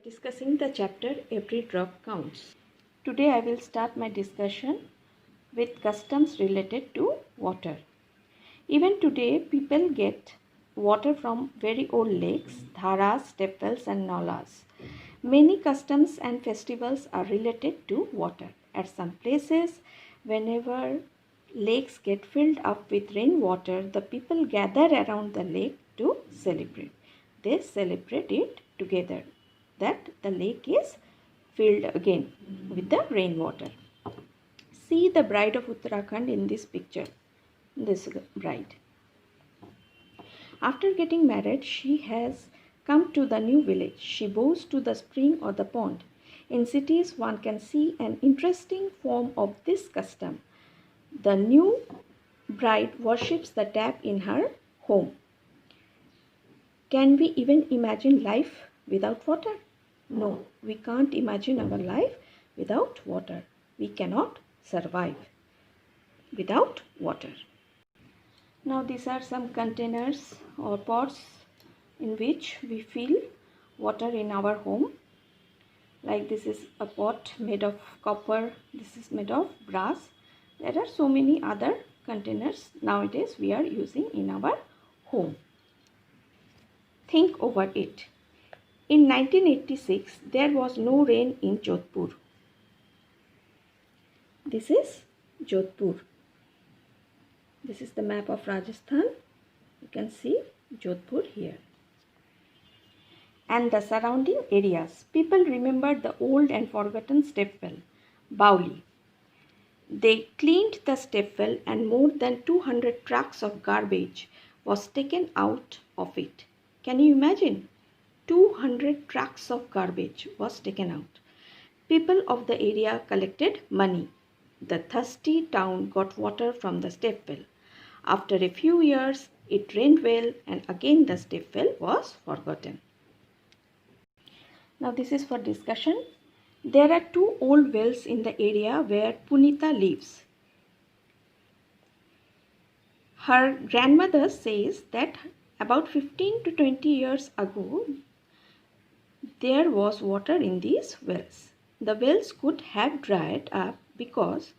discussing the chapter Every Drop Counts. Today I will start my discussion with customs related to water. Even today people get water from very old lakes, dharas, step wells and nalas. Many customs and festivals are related to water. At some places, whenever lakes get filled up with rainwater, the people gather around the lake to celebrate. They celebrate it together, that the lake is filled again with the rainwater. See the bride of Uttarakhand in this picture. This bride. After getting married, she has come to the new village. She bows to the spring or the pond. In cities, one can see an interesting form of this custom. The new bride worships the tap in her home. Can we even imagine life without water? No, we can't imagine our life without water. We cannot survive without water. Now these are some containers or pots in which we fill water in our home. Like this is a pot made of copper, this is made of brass. There are so many other containers nowadays we are using in our home. Think over it. In 1986, there was no rain in Jodhpur. This is Jodhpur. This is the map of Rajasthan. You can see Jodhpur here. And the surrounding areas. People remember the old and forgotten step well, Bauli. They cleaned the step well and more than 200 trucks of garbage was taken out of it. Can you imagine? 200 trucks of garbage was taken out. People of the area collected money. The thirsty town got water from the step well. After a few years, it rained well and again the step well was forgotten. Now this is for discussion. There are two old wells in the area where Punita lives. Her grandmother says that about 15 to 20 years ago, there was water in these wells. The wells could have dried up because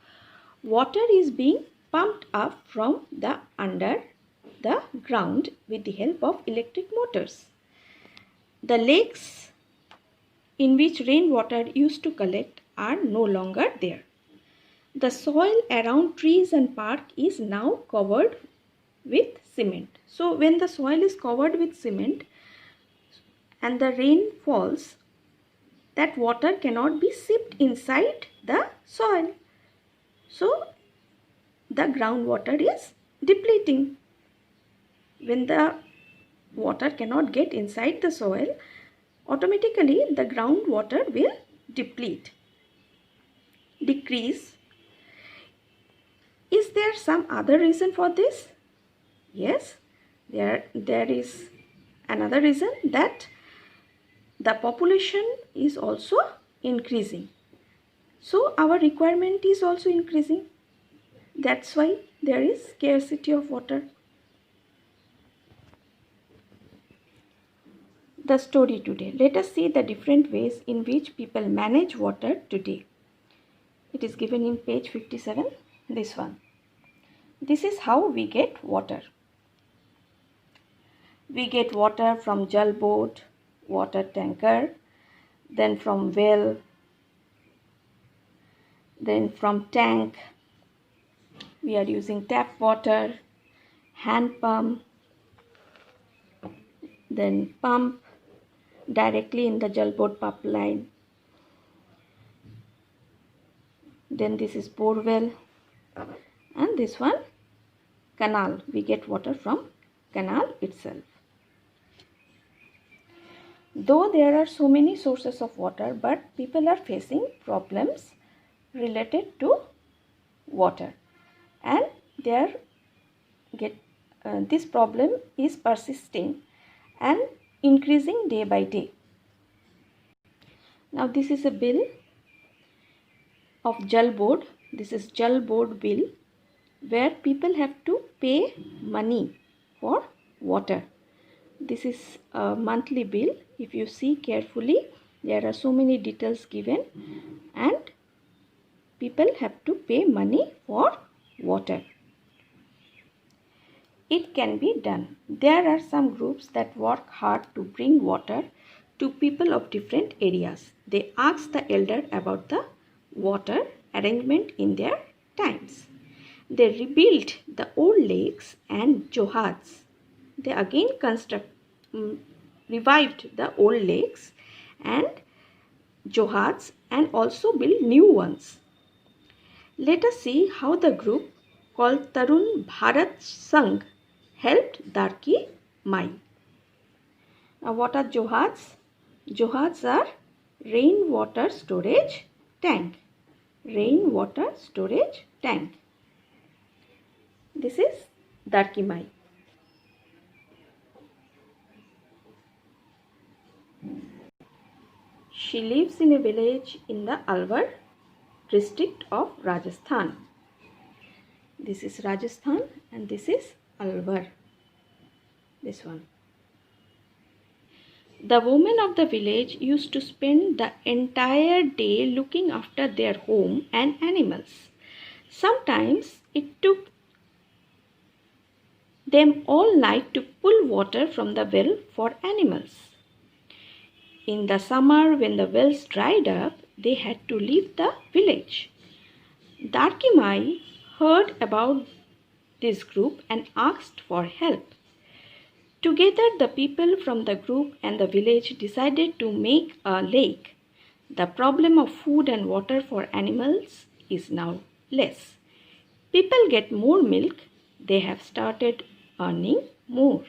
water is being pumped up from the under the ground with the help of electric motors. The lakes in which rainwater used to collect are no longer there. The soil around trees and park is now covered with cement. So when the soil is covered with cement and the rain falls, that water cannot be seeped inside the soil. So the groundwater is depleting. When the water cannot get inside the soil, automatically the groundwater will deplete, decrease. Is there some other reason for this? Yes, there is another reason, that the population is also increasing. So our requirement is also increasing. That's why there is scarcity of water. The story today. Let us see the different ways in which people manage water today. It is given in page 57, this one. This is how we get water. We get water from jal boat, water tanker, then from well, then from tank. We are using tap water, hand pump, then pump directly in the jal boat pipeline. Then this is bore well, and this one canal. We get water from canal itself. Though there are so many sources of water, but people are facing problems related to water, and this problem is persisting and increasing day by day. Now this is a bill of Jal Board. This is Jal Board bill, where people have to pay money for water. This is a monthly bill. If you see carefully, There are so many details given, and people have to pay money for water. It can be done. There are some groups that work hard to bring water to people of different areas. They ask the elder about the water arrangement in their times. They rebuilt the old lakes and johads. They again revived the old lakes and johads and also built new ones. Let us see how the group called Tarun Bharat Sangh helped Darki Mai. Now, what are johads? Johads are rainwater storage tank. Rainwater storage tank. This is Darki Mai. She lives in a village in the Alwar district of Rajasthan. This is Rajasthan and this is Alwar. This one. The women of the village used to spend the entire day looking after their home and animals. Sometimes it took them all night to pull water from the well for animals. In the summer, when the wells dried up, they had to leave the village. Darki Mai heard about this group and asked for help. Together, the people from the group and the village decided to make a lake. The problem of food and water for animals is now less. People get more milk. They have started earning more.